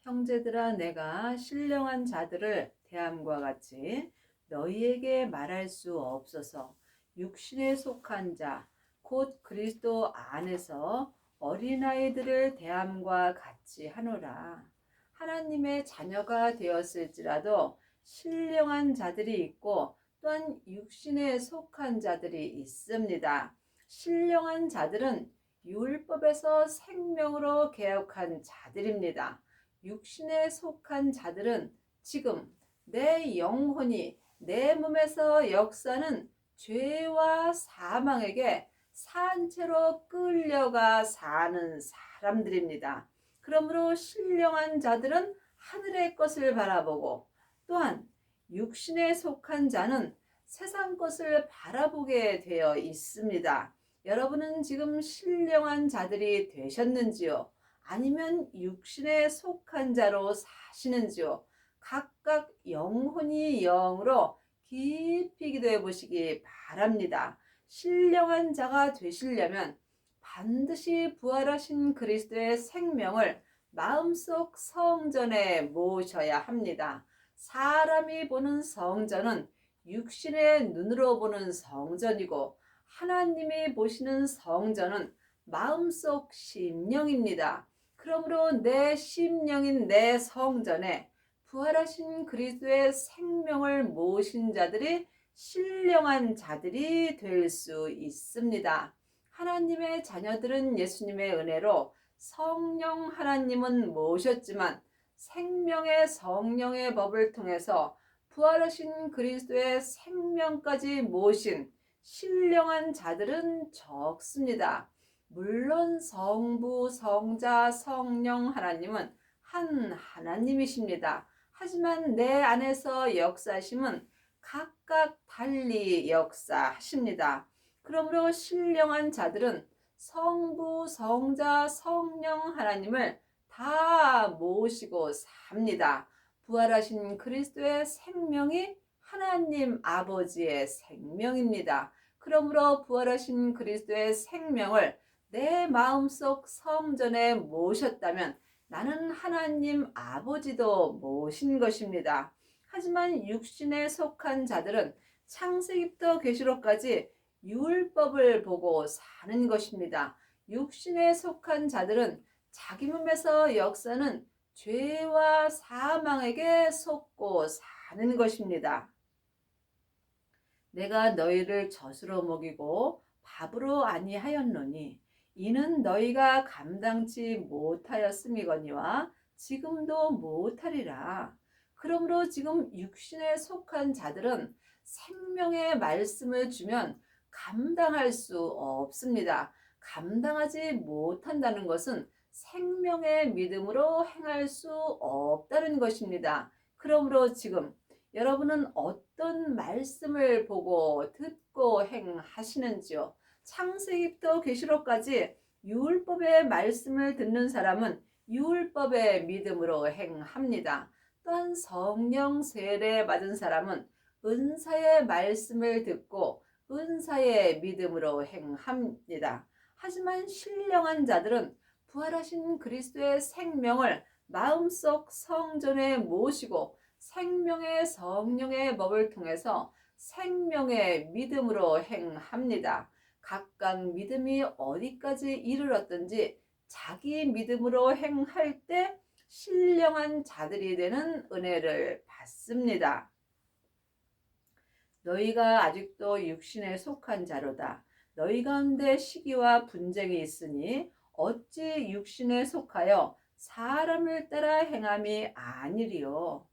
형제들아, 내가 신령한 자들을 대함과 같이 너희에게 말할 수 없어서 육신에 속한 자, 곧 그리스도 안에서 어린아이들을 대함과 같이 하노라. 하나님의 자녀가 되었을지라도 신령한 자들이 있고 또한 육신에 속한 자들이 있습니다. 신령한 자들은 율법에서 생명으로 개혁한 자들입니다. 육신에 속한 자들은 지금 내 영혼이 내 몸에서 역사는 죄와 사망에게 산채로 끌려가 사는 사람들입니다. 그러므로 신령한 자들은 하늘의 것을 바라보고 또한 육신에 속한 자는 세상 것을 바라보게 되어 있습니다. 여러분은 지금 신령한 자들이 되셨는지요? 아니면 육신에 속한 자로 사시는지요? 각각 영혼이 영으로 깊이 기도해 보시기 바랍니다. 신령한 자가 되시려면 반드시 부활하신 그리스도의 생명을 마음속 성전에 모셔야 합니다. 사람이 보는 성전은 육신의 눈으로 보는 성전이고 하나님이 보시는 성전은 마음속 심령입니다. 그러므로 내 심령인 내 성전에 부활하신 그리스도의 생명을 모신 자들이 신령한 자들이 될 수 있습니다. 하나님의 자녀들은 예수님의 은혜로 성령 하나님은 모셨지만 생명의 성령의 법을 통해서 부활하신 그리스도의 생명까지 모신 신령한 자들은 적습니다. 물론 성부, 성자, 성령 하나님은 한 하나님이십니다. 하지만 내 안에서 역사하심은 각각 달리 역사하십니다. 그러므로 신령한 자들은 성부, 성자, 성령 하나님을 다 모시고 삽니다. 부활하신 그리스도의 생명이 하나님 아버지의 생명입니다. 그러므로 부활하신 그리스도의 생명을 내 마음속 성전에 모셨다면 나는 하나님 아버지도 모신 것입니다. 하지만 육신에 속한 자들은 창세기부터 계시록까지 율법을 보고 사는 것입니다. 육신에 속한 자들은 자기 몸에서 역사는 죄와 사망에게 속고 사는 것입니다. 내가 너희를 젖으로 먹이고 밥으로 아니하였노니 이는 너희가 감당치 못하였음이거니와 지금도 못하리라. 그러므로 지금 육신에 속한 자들은 생명의 말씀을 주면 감당할 수 없습니다. 감당하지 못한다는 것은 생명의 믿음으로 행할 수 없다는 것입니다. 그러므로 지금 여러분은 어떤 말씀을 보고 듣고 행하시는지요? 창세기부터 계시록까지 율법의 말씀을 듣는 사람은 율법의 믿음으로 행합니다. 또한 성령 세례 받은 사람은 은사의 말씀을 듣고 은사의 믿음으로 행합니다. 하지만 신령한 자들은 부활하신 그리스도의 생명을 마음속 성전에 모시고 생명의 성령의 법을 통해서 생명의 믿음으로 행합니다. 각각 믿음이 어디까지 이르렀든지 자기 믿음으로 행할 때 신령한 자들이 되는 은혜를 받습니다. 너희가 아직도 육신에 속한 자로다. 너희 가운데 시기와 분쟁이 있으니 어찌 육신에 속하여 사람을 따라 행함이 아니리요.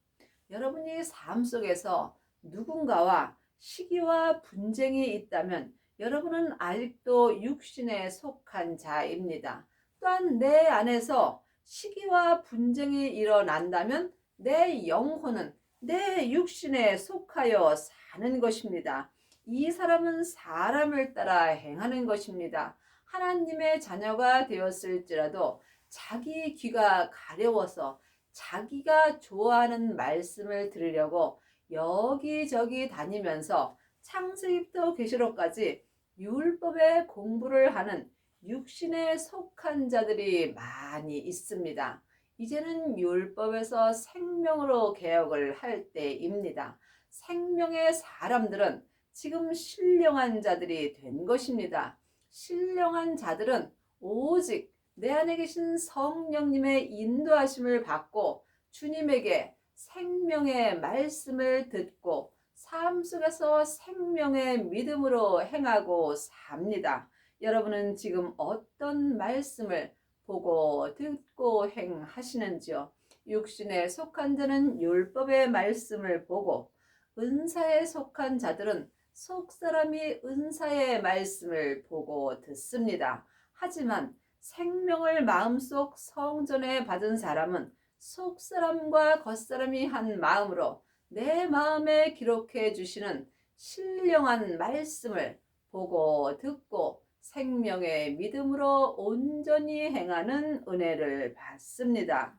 여러분이 삶 속에서 누군가와 시기와 분쟁이 있다면 여러분은 아직도 육신에 속한 자입니다. 또한 내 안에서 시기와 분쟁이 일어난다면 내 영혼은 내 육신에 속하여 사는 것입니다. 이 사람은 사람을 따라 행하는 것입니다. 하나님의 자녀가 되었을지라도 자기 귀가 가려워서 자기가 좋아하는 말씀을 들으려고 여기저기 다니면서 창세기부터 계시록까지 율법의 공부를 하는 육신에 속한 자들이 많이 있습니다. 이제는 율법에서 생명으로 개혁을 할 때입니다. 생명의 사람들은 지금 신령한 자들이 된 것입니다. 신령한 자들은 오직 내 안에 계신 성령님의 인도하심을 받고 주님에게 생명의 말씀을 듣고 삶 속에서 생명의 믿음으로 행하고 삽니다. 여러분은 지금 어떤 말씀을 보고 듣고 행하시는지요? 육신에 속한 자는 율법의 말씀을 보고 은사에 속한 자들은 속사람이 은사의 말씀을 보고 듣습니다. 하지만 생명을 마음속 성전에 받은 사람은 속사람과 겉사람이 한 마음으로 내 마음에 기록해 주시는 신령한 말씀을 보고 듣고 생명의 믿음으로 온전히 행하는 은혜를 받습니다.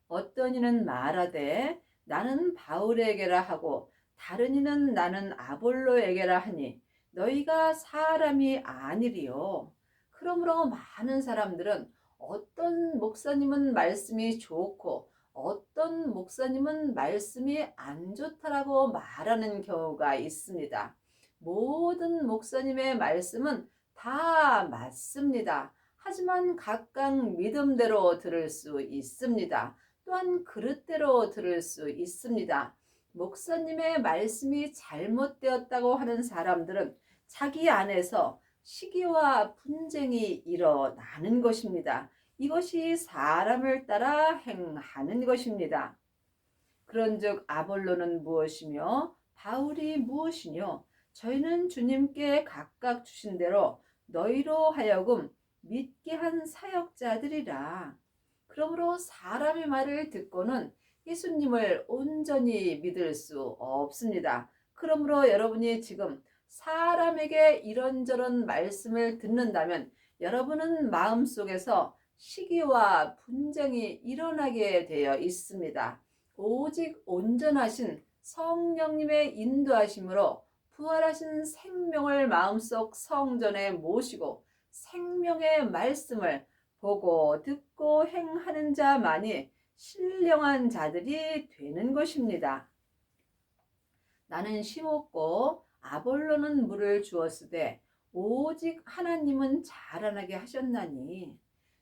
어떤 이는 말하되 나는 바울에게라 하고 다른 이는 나는 아볼로에게라 하니 너희가 사람이 아니리요. 그러므로 많은 사람들은 어떤 목사님은 말씀이 좋고 어떤 목사님은 말씀이 안 좋다라고 말하는 경우가 있습니다. 모든 목사님의 말씀은 다 맞습니다. 하지만 각각 믿음대로 들을 수 있습니다. 또한 그릇대로 들을 수 있습니다. 목사님의 말씀이 잘못되었다고 하는 사람들은 자기 안에서 시기와 분쟁이 일어나는 것입니다. 이것이 사람을 따라 행하는 것입니다. 그런즉 아볼로는 무엇이며 바울이 무엇이뇨? 저희는 주님께 각각 주신 대로 너희로 하여금 믿게 한 사역자들이라. 그러므로 사람의 말을 듣고는 예수님을 온전히 믿을 수 없습니다. 그러므로 여러분이 지금 사람에게 이런저런 말씀을 듣는다면 여러분은 마음속에서 시기와 분쟁이 일어나게 되어 있습니다. 오직 온전하신 성령님의 인도하심으로 부활하신 생명을 마음속 성전에 모시고 생명의 말씀을 보고 듣고 행하는 자만이 신령한 자들이 되는 것입니다. 나는 심었고 아볼로는 물을 주었으되 오직 하나님은 자라나게 하셨나니.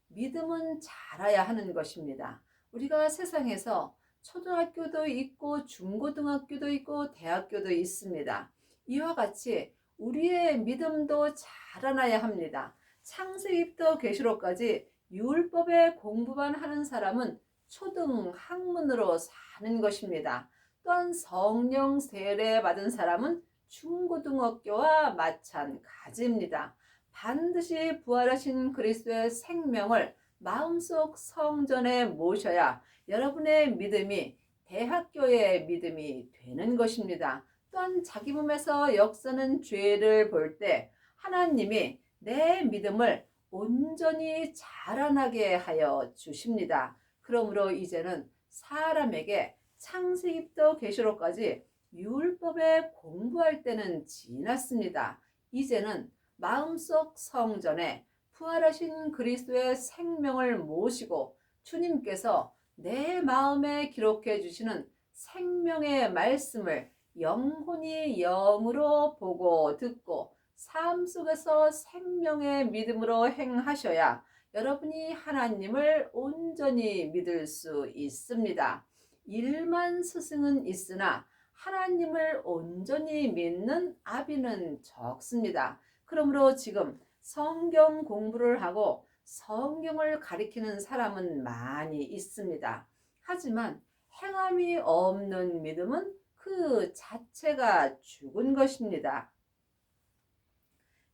믿음은 자라야 하는 것입니다. 우리가 세상에서 초등학교도 있고 중고등학교도 있고 대학교도 있습니다. 이와 같이 우리의 믿음도 자라나야 합니다. 창세기부터 계시록까지 율법의 공부만 하는 사람은 초등학문으로 사는 것입니다. 또한 성령 세례 받은 사람은 중고등학교와 마찬가지입니다. 반드시 부활하신 그리스도의 생명을 마음속 성전에 모셔야 여러분의 믿음이 대학교의 믿음이 되는 것입니다. 또한 자기 몸에서 역사는 죄를 볼 때 하나님이 내 믿음을 온전히 자라나게 하여 주십니다. 그러므로 이제는 사람에게 창세기부터 계시록까지 율법에 공부할 때는 지났습니다. 이제는 마음속 성전에 부활하신 그리스도의 생명을 모시고 주님께서 내 마음에 기록해 주시는 생명의 말씀을 영혼이 영으로 보고 듣고 삶 속에서 생명의 믿음으로 행하셔야 여러분이 하나님을 온전히 믿을 수 있습니다. 일만 스승은 있으나 하나님을 온전히 믿는 아비는 적습니다. 그러므로 지금 성경 공부를 하고 성경을 가리키는 사람은 많이 있습니다. 하지만 행함이 없는 믿음은 그 자체가 죽은 것입니다.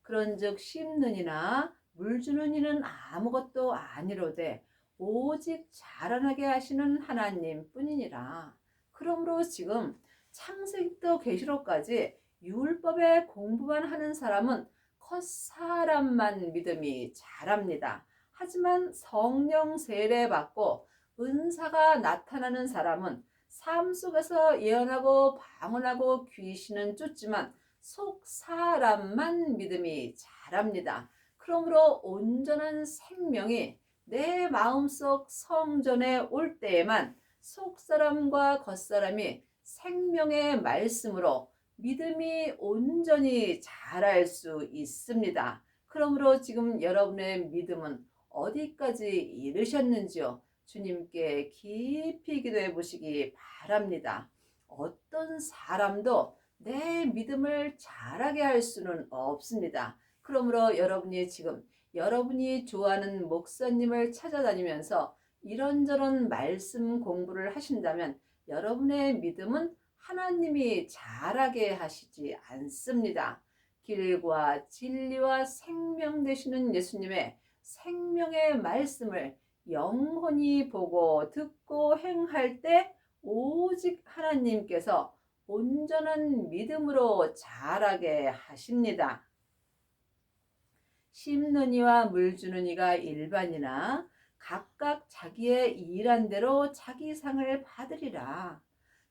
그런즉 심는 이나 물 주는 이는 아무것도 아니로되 오직 자라나게 하시는 하나님 뿐이니라. 그러므로 지금 창세기부터 계시록까지 율법의 공부만 하는 사람은 겉사람만 믿음이 자랍니다. 하지만 성령 세례 받고 은사가 나타나는 사람은 삶 속에서 예언하고 방언하고 귀신은 쫓지만 속 사람만 믿음이 자랍니다. 그러므로 온전한 생명이 내 마음속 성전에 올 때에만 속사람과 겉사람이 생명의 말씀으로 믿음이 온전히 자랄 수 있습니다. 그러므로 지금 여러분의 믿음은 어디까지 이르셨는지요? 주님께 깊이 기도해 보시기 바랍니다. 어떤 사람도 내 믿음을 자라게 할 수는 없습니다. 그러므로 여러분이 지금 여러분이 좋아하는 목사님을 찾아다니면서 이런저런 말씀 공부를 하신다면 여러분의 믿음은 하나님이 자라게 하시지 않습니다. 길과 진리와 생명 되시는 예수님의 생명의 말씀을 영원히 보고 듣고 행할 때 오직 하나님께서 온전한 믿음으로 자라게 하십니다. 심는 이와 물 주는 이가 일반이나 각각 자기의 일한 대로 자기 상을 받으리라.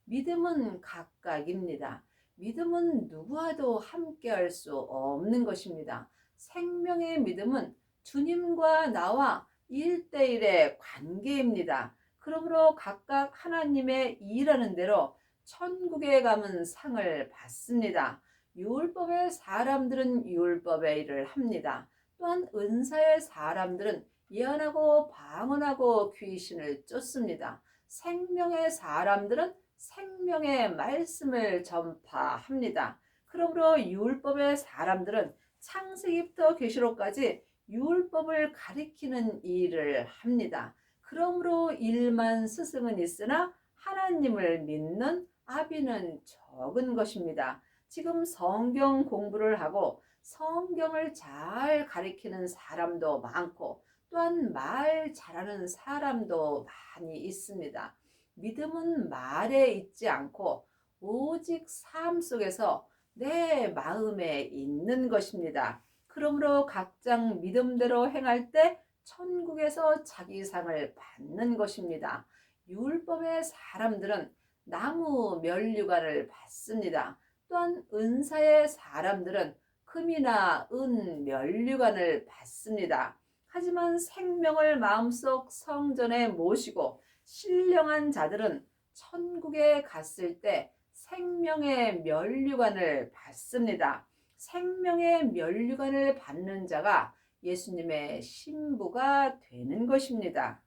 믿음은 각각입니다. 믿음은 누구와도 함께할 수 없는 것입니다. 생명의 믿음은 주님과 나와 1대1의 관계입니다. 그러므로 각각 하나님의 일하는 대로 천국에 가면 상을 받습니다. 율법의 사람들은 율법의 일을 합니다. 또한 은사의 사람들은 예언하고 방언하고 귀신을 쫓습니다. 생명의 사람들은 생명의 말씀을 전파합니다. 그러므로 율법의 사람들은 창세기부터 계시록까지 율법을 가리키는 일을 합니다. 그러므로 1만 스승은 있으나 하나님을 믿는 아비는 적은 것입니다. 지금 성경 공부를 하고 성경을 잘 가리키는 사람도 많고 또한 말 잘하는 사람도 많이 있습니다. 믿음은 말에 있지 않고 오직 삶 속에서 내 마음에 있는 것입니다. 그러므로 각장 믿음대로 행할 때 천국에서 자기 상을 받는 것입니다. 율법의 사람들은 나무 면류관을 받습니다. 또한 은사의 사람들은 금이나 은 면류관을 받습니다. 하지만 생명을 마음속 성전에 모시고 신령한 자들은 천국에 갔을 때 생명의 면류관을 받습니다. 생명의 면류관을 받는 자가 예수님의 신부가 되는 것입니다.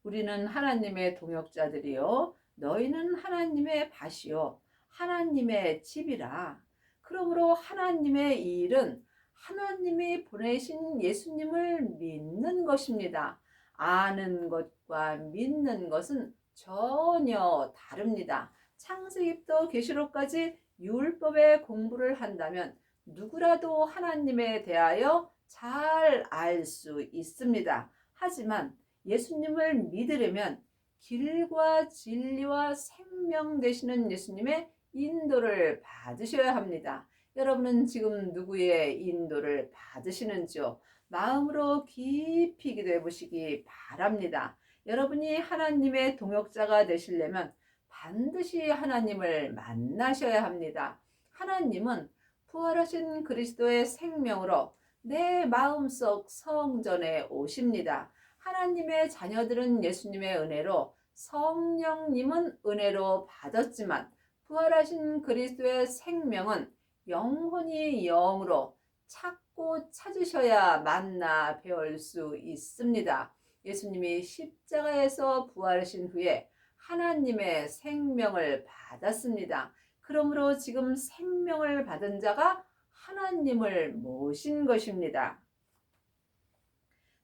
우리는 하나님의 동역자들이요 너희는 하나님의 밭이요 하나님의 집이라. 그러므로 하나님의 일은 하나님이 보내신 예수님을 믿는 것입니다. 아는 것과 믿는 것은 전혀 다릅니다. 창세기부터 계시록까지 율법의 공부를 한다면 누구라도 하나님에 대하여 잘 알 수 있습니다. 하지만 예수님을 믿으려면 길과 진리와 생명 되시는 예수님의 인도를 받으셔야 합니다. 여러분은 지금 누구의 인도를 받으시는지요? 마음으로 깊이 기도해 보시기 바랍니다. 여러분이 하나님의 동역자가 되시려면 반드시 하나님을 만나셔야 합니다. 하나님은 부활하신 그리스도의 생명으로 내 마음속 성전에 오십니다. 하나님의 자녀들은 예수님의 은혜로, 성령님은 은혜로 받았지만 부활하신 그리스도의 생명은 영혼이 영으로 찾고 찾으셔야 만나 배울 수 있습니다. 예수님이 십자가에서 부활하신 후에 하나님의 생명을 받았습니다. 그러므로 지금 생명을 받은 자가 하나님을 모신 것입니다.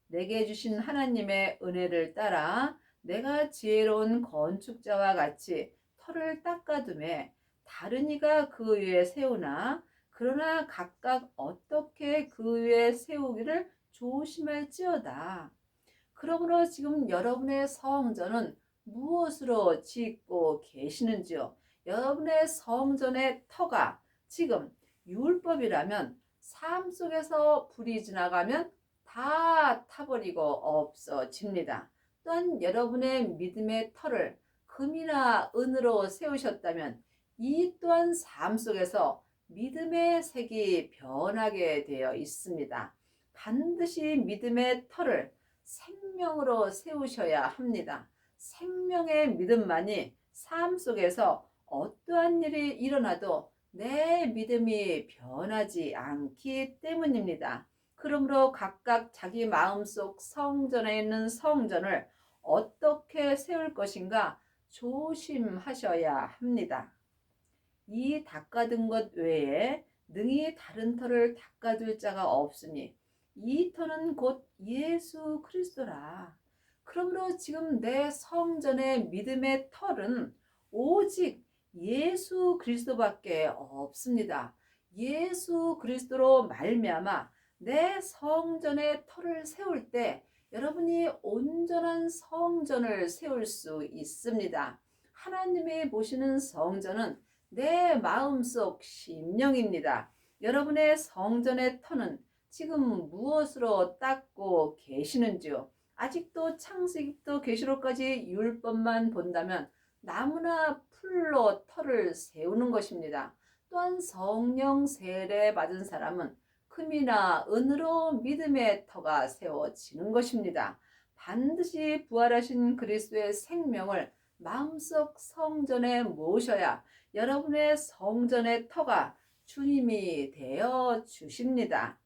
내게 주신 하나님의 은혜를 따라 내가 지혜로운 건축자와 같이 터를 닦아두매 다른 이가 그 위에 세우나 그러나 각각 어떻게 그 위에 세우기를 조심할지어다. 그러므로 지금 여러분의 성전은 무엇으로 짓고 계시는지요? 여러분의 성전의 터가 지금 율법이라면 삶 속에서 불이 지나가면 다 타버리고 없어집니다. 또한 여러분의 믿음의 터를 금이나 은으로 세우셨다면 이 또한 삶 속에서 믿음의 색이 변하게 되어 있습니다. 반드시 믿음의 터를 생명으로 세우셔야 합니다. 생명의 믿음만이 삶 속에서 어떠한 일이 일어나도 내 믿음이 변하지 않기 때문입니다. 그러므로 각각 자기 마음속 성전에 있는 성전을 어떻게 세울 것인가 조심하셔야 합니다. 이 닦아둔 것 외에 능히 다른 터를 닦아둘 자가 없으니 이 터는 곧 예수 그리스도라. 그러므로 지금 내 성전의 믿음의 털은 오직 예수 그리스도밖에 없습니다. 예수 그리스도로 말미암아 내 성전의 터를 세울 때 여러분이 온전한 성전을 세울 수 있습니다. 하나님이 보시는 성전은 내 마음속 심령입니다. 여러분의 성전의 터는 지금 무엇으로 닦고 계시는지요? 아직도 창세기부터 계시록까지 율법만 본다면 나무나 풀로 터를 세우는 것입니다. 또한 성령 세례 받은 사람은 금이나 은으로 믿음의 터가 세워지는 것입니다. 반드시 부활하신 그리스도의 생명을 마음속 성전에 모셔야 여러분의 성전의 터가 주님이 되어 주십니다.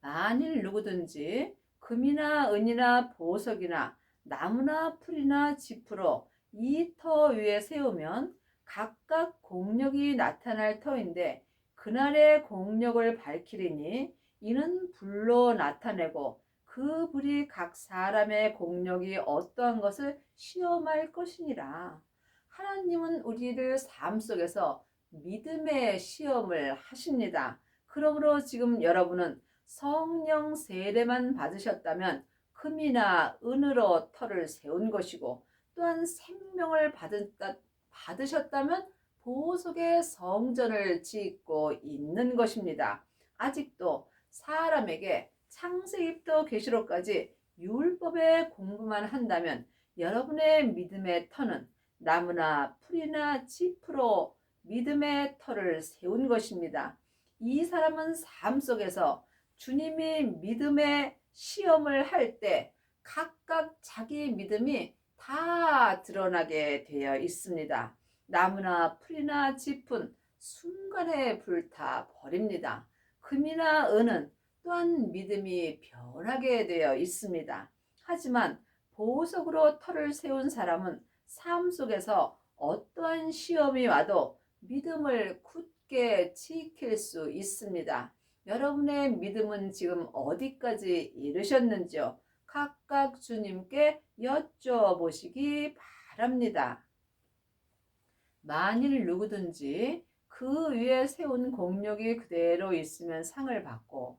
만일 누구든지 금이나 은이나 보석이나 나무나 풀이나 짚으로 이 터 위에 세우면 각각 공력이 나타날 터인데 그날의 공력을 밝히리니 이는 불로 나타내고 그 불이 각 사람의 공력이 어떠한 것을 시험할 것이니라. 하나님은 우리를 삶 속에서 믿음의 시험을 하십니다. 그러므로 지금 여러분은 성령 세례만 받으셨다면 금이나 은으로 터를 세운 것이고 또한 생명을 받으셨다면 보석의 성전을 짓고 있는 것입니다. 아직도 사람에게 창세기부터 계시록까지 율법의 공부만 한다면 여러분의 믿음의 터는 나무나 풀이나 짚으로 믿음의 터를 세운 것입니다. 이 사람은 삶 속에서 주님이 믿음의 시험을 할 때 각각 자기 믿음이 다 드러나게 되어 있습니다. 나무나 풀이나 짚은 순간에 불타 버립니다. 금이나 은은 또한 믿음이 변하게 되어 있습니다. 하지만 보석으로 터를 세운 사람은 삶 속에서 어떠한 시험이 와도 믿음을 굳게 지킬 수 있습니다. 여러분의 믿음은 지금 어디까지 이르셨는지요? 각각 주님께 여쭤보시기 바랍니다. 만일 누구든지 그 위에 세운 공력이 그대로 있으면 상을 받고,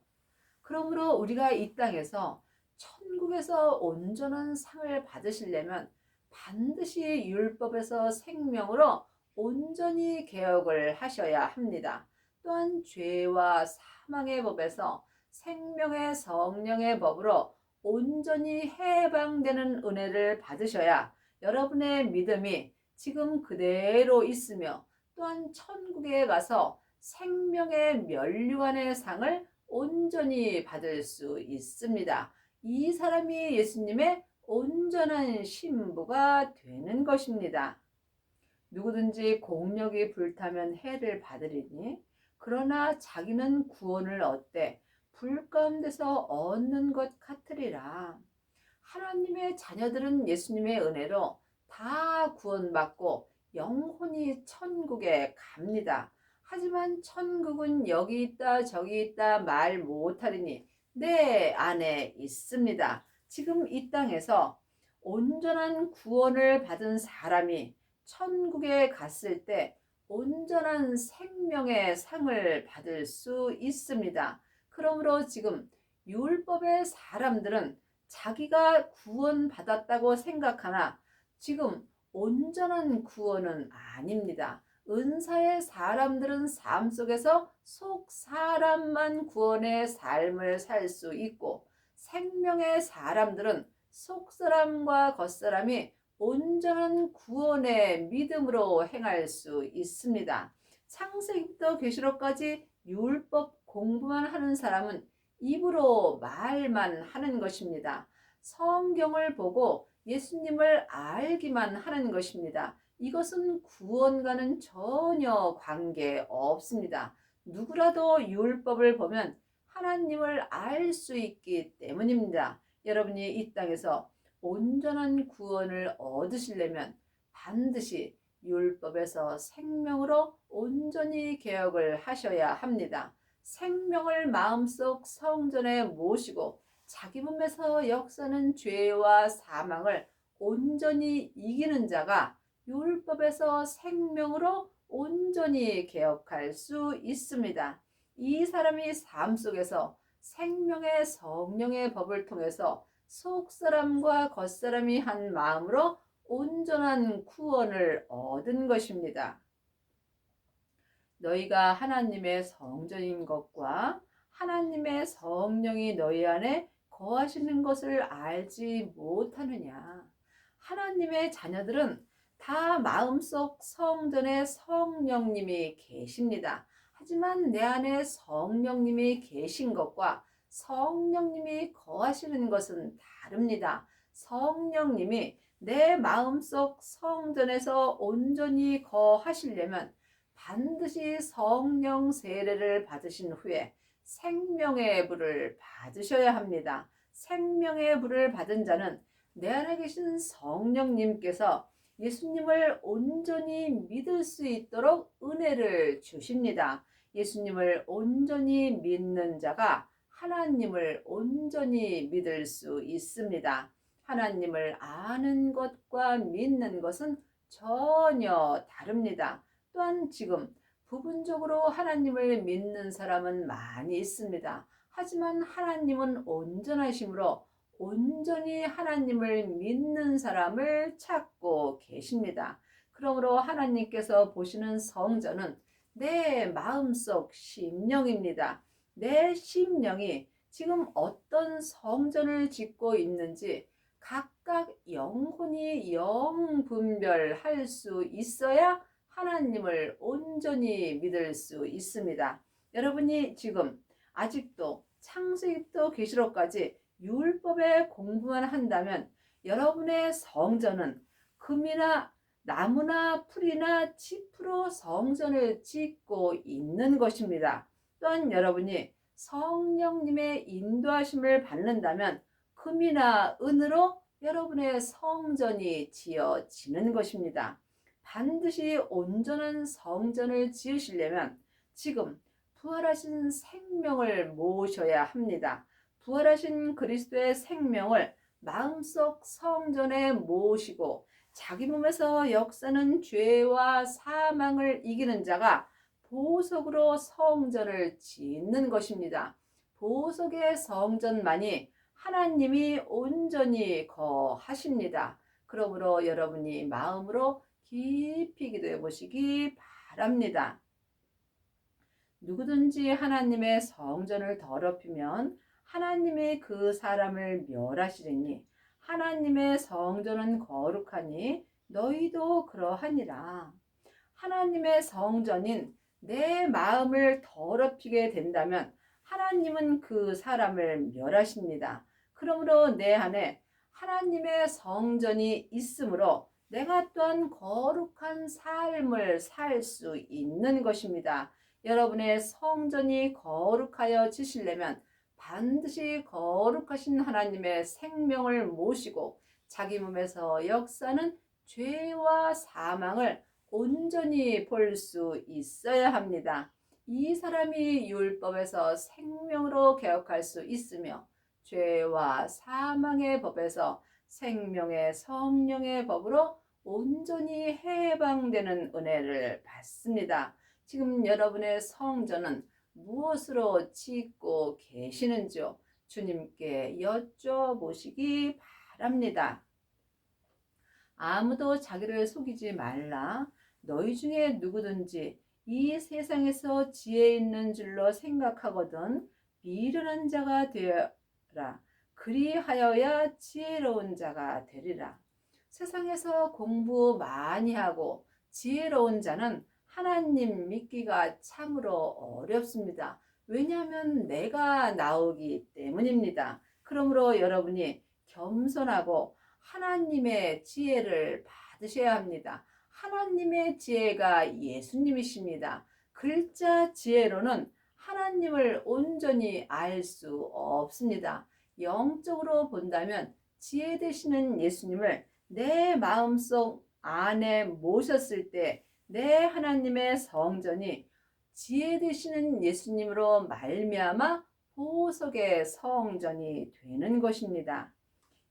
그러므로 우리가 이 땅에서 천국에서 온전한 상을 받으시려면 반드시 율법에서 생명으로 온전히 개혁을 하셔야 합니다. 또한 죄와 사망의 법에서 생명의 성령의 법으로 온전히 해방되는 은혜를 받으셔야 여러분의 믿음이 지금 그대로 있으며 또한 천국에 가서 생명의 면류관의 상을 온전히 받을 수 있습니다. 이 사람이 예수님의 온전한 신부가 되는 것입니다. 누구든지 공력이 불타면 해를 받으리니 그러나 자기는 구원을 얻되 불 가운데서 얻는 것 같으리라. 하나님의 자녀들은 예수님의 은혜로 다 구원받고 영혼이 천국에 갑니다. 하지만 천국은 여기 있다 저기 있다 말 못하리니 내 안에 있습니다. 지금 이 땅에서 온전한 구원을 받은 사람이 천국에 갔을 때 온전한 생명의 상을 받을 수 있습니다. 그러므로 지금 율법의 사람들은 자기가 구원받았다고 생각하나 지금 온전한 구원은 아닙니다. 은사의 사람들은 삶 속에서 속 사람만 구원의 삶을 살 수 있고 생명의 사람들은 속 사람과 겉 사람이 온전한 구원의 믿음으로 행할 수 있습니다. 창세기부터 계시록까지 율법 공부만 하는 사람은 입으로 말만 하는 것입니다. 성경을 보고 예수님을 알기만 하는 것입니다. 이것은 구원과는 전혀 관계 없습니다. 누구라도 율법을 보면 하나님을 알 수 있기 때문입니다. 여러분이 이 땅에서 온전한 구원을 얻으시려면 반드시 율법에서 생명으로 온전히 개혁을 하셔야 합니다. 생명을 마음속 성전에 모시고 자기 몸에서 역사는 죄와 사망을 온전히 이기는 자가 율법에서 생명으로 온전히 개혁할 수 있습니다. 이 사람이 삶 속에서 생명의 성령의 법을 통해서 속사람과 겉사람이 한 마음으로 온전한 구원을 얻은 것입니다. 너희가 하나님의 성전인 것과 하나님의 성령이 너희 안에 거하시는 것을 알지 못하느냐. 하나님의 자녀들은 다 마음속 성전에 성령님이 계십니다. 하지만 내 안에 성령님이 계신 것과 성령님이 거하시는 것은 다릅니다. 성령님이 내 마음속 성전에서 온전히 거하시려면 반드시 성령 세례를 받으신 후에 생명의 불을 받으셔야 합니다. 생명의 불을 받은 자는 내 안에 계신 성령님께서 예수님을 온전히 믿을 수 있도록 은혜를 주십니다. 예수님을 온전히 믿는 자가 하나님을 온전히 믿을 수 있습니다. 하나님을 아는 것과 믿는 것은 전혀 다릅니다. 또한 지금 부분적으로 하나님을 믿는 사람은 많이 있습니다. 하지만 하나님은 온전하심으로 온전히 하나님을 믿는 사람을 찾고 계십니다. 그러므로 하나님께서 보시는 성전은 내 마음속 심령입니다. 내 심령이 지금 어떤 성전을 짓고 있는지 각각 영혼이 영분별할 수 있어야 하나님을 온전히 믿을 수 있습니다. 여러분이 지금 아직도 창세기부터 계시록까지 율법의 공부만 한다면 여러분의 성전은 금이나 나무나 풀이나 짚으로 성전을 짓고 있는 것입니다. 또한 여러분이 성령님의 인도하심을 받는다면 금이나 은으로 여러분의 성전이 지어지는 것입니다. 반드시 온전한 성전을 지으시려면 지금 부활하신 생명을 모셔야 합니다. 부활하신 그리스도의 생명을 마음속 성전에 모시고 자기 몸에서 역사는 죄와 사망을 이기는 자가 보석으로 성전을 짓는 것입니다. 보석의 성전만이 하나님이 온전히 거하십니다. 그러므로 여러분이 마음으로 깊이 기도해 보시기 바랍니다. 누구든지 하나님의 성전을 더럽히면 하나님이 그 사람을 멸하시리니 하나님의 성전은 거룩하니 너희도 그러하니라. 하나님의 성전인 내 마음을 더럽히게 된다면 하나님은 그 사람을 멸하십니다. 그러므로 내 안에 하나님의 성전이 있으므로 내가 또한 거룩한 삶을 살 수 있는 것입니다. 여러분의 성전이 거룩하여 지시려면 반드시 거룩하신 하나님의 생명을 모시고 자기 몸에서 역사는 죄와 사망을 온전히 볼 수 있어야 합니다. 이 사람이 율법에서 생명으로 개혁할 수 있으며 죄와 사망의 법에서 생명의 성령의 법으로 온전히 해방되는 은혜를 받습니다. 지금 여러분의 성전은 무엇으로 짓고 계시는지요? 주님께 여쭤보시기 바랍니다. 아무도 자기를 속이지 말라. 너희 중에 누구든지 이 세상에서 지혜 있는 줄로 생각하거든 미련한 자가 되어라. 그리하여야 지혜로운 자가 되리라. 세상에서 공부 많이 하고 지혜로운 자는 하나님 믿기가 참으로 어렵습니다. 왜냐하면 내가 나오기 때문입니다. 그러므로 여러분이 겸손하고 하나님의 지혜를 받으셔야 합니다. 하나님의 지혜가 예수님이십니다. 글자 지혜로는 하나님을 온전히 알 수 없습니다. 영적으로 본다면 지혜 되시는 예수님을 내 마음속 안에 모셨을 때 내 하나님의 성전이 지혜 되시는 예수님으로 말미암아 보석의 성전이 되는 것입니다.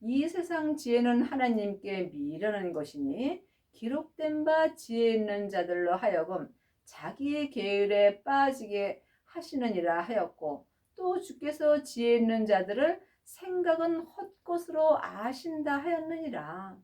이 세상 지혜는 하나님께 미련한 것이니 기록된 바 지혜 있는 자들로 하여금 자기의 계율에 빠지게 하시느니라 하였고, 또 주께서 지혜 있는 자들을 생각은 헛것으로 아신다 하였느니라.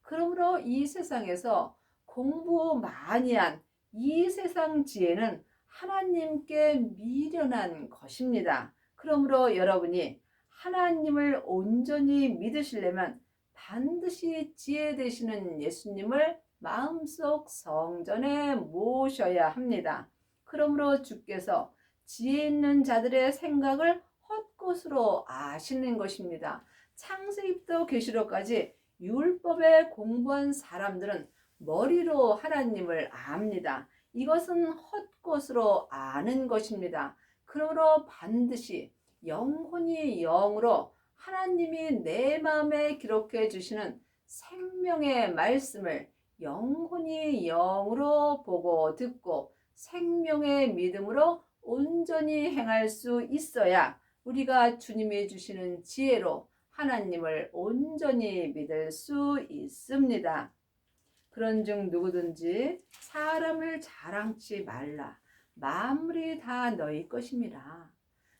그러므로 이 세상에서 공부 많이 한 이 세상 지혜는 하나님께 미련한 것입니다. 그러므로 여러분이 하나님을 온전히 믿으시려면 반드시 지혜 되시는 예수님을 마음속 성전에 모셔야 합니다. 그러므로 주께서 지혜 있는 자들의 생각을 헛것으로 아시는 것입니다. 창세기부터 계시록까지 율법에 공부한 사람들은 머리로 하나님을 압니다. 이것은 헛것으로 아는 것입니다. 그러므로 반드시 영혼이 영으로 하나님이 내 마음에 기록해 주시는 생명의 말씀을 영혼이 영으로 보고 듣고 생명의 믿음으로 온전히 행할 수 있어야 우리가 주님이 주시는 지혜로 하나님을 온전히 믿을 수 있습니다. 그런즉 누구든지 사람을 자랑치 말라. 만물이 다 너희 것임이라.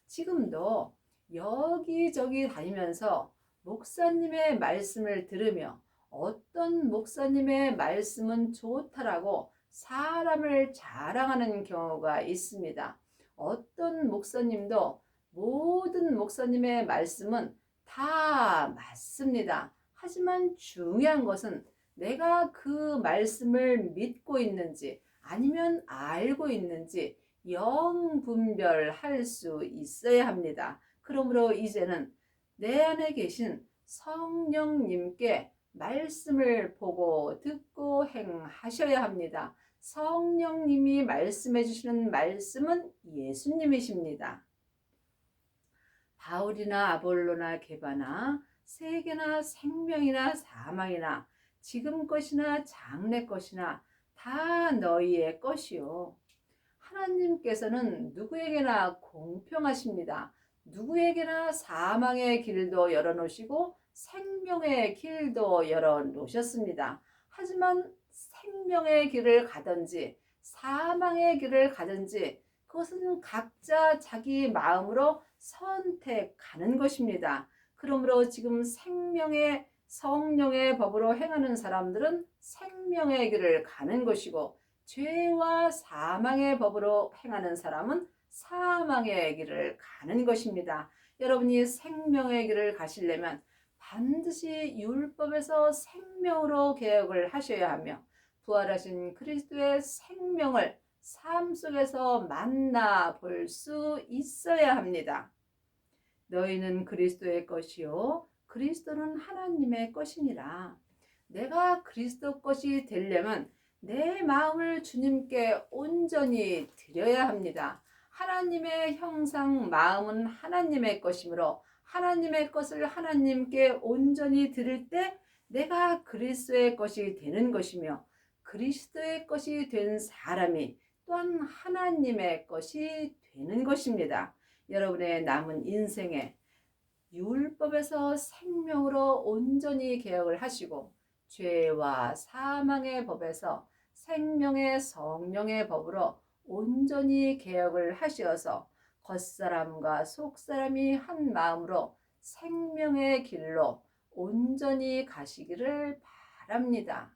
지금도 여기저기 다니면서 목사님의 말씀을 들으며 어떤 목사님의 말씀은 좋다라고 사람을 자랑하는 경우가 있습니다. 어떤 목사님도 모든 목사님의 말씀은 다 맞습니다. 하지만 중요한 것은 내가 그 말씀을 믿고 있는지 아니면 알고 있는지 영분별할 수 있어야 합니다. 그러므로 이제는 내 안에 계신 성령님께 말씀을 보고 듣고 행하셔야 합니다. 성령님이 말씀해 주시는 말씀은 예수님이십니다. 바울이나 아볼로나 게바나 세계나 생명이나 사망이나 지금 것이나 장래 것이나 다 너희의 것이요. 하나님께서는 누구에게나 공평하십니다. 누구에게나 사망의 길도 열어놓으시고 생명의 길도 열어놓으셨습니다. 하지만 생명의 길을 가든지 사망의 길을 가든지 그것은 각자 자기 마음으로 선택하는 것입니다. 그러므로 지금 생명의 성령의 법으로 행하는 사람들은 생명의 길을 가는 것이고 죄와 사망의 법으로 행하는 사람은 사망의 길을 가는 것입니다. 여러분이 생명의 길을 가시려면 반드시 율법에서 생명으로 개혁을 하셔야 하며 부활하신 그리스도의 생명을 삶 속에서 만나볼 수 있어야 합니다. 너희는 그리스도의 것이요 그리스도는 하나님의 것이니라. 내가 그리스도 것이 되려면 내 마음을 주님께 온전히 드려야 합니다. 하나님의 형상 마음은 하나님의 것이므로 하나님의 것을 하나님께 온전히 드릴 때 내가 그리스도의 것이 되는 것이며 그리스도의 것이 된 사람이 또한 하나님의 것이 되는 것입니다. 여러분의 남은 인생에 율법에서 생명으로 온전히 개혁을 하시고 죄와 사망의 법에서 생명의 성령의 법으로 온전히 개혁을 하시어서 겉사람과 속사람이 한 마음으로 생명의 길로 온전히 가시기를 바랍니다.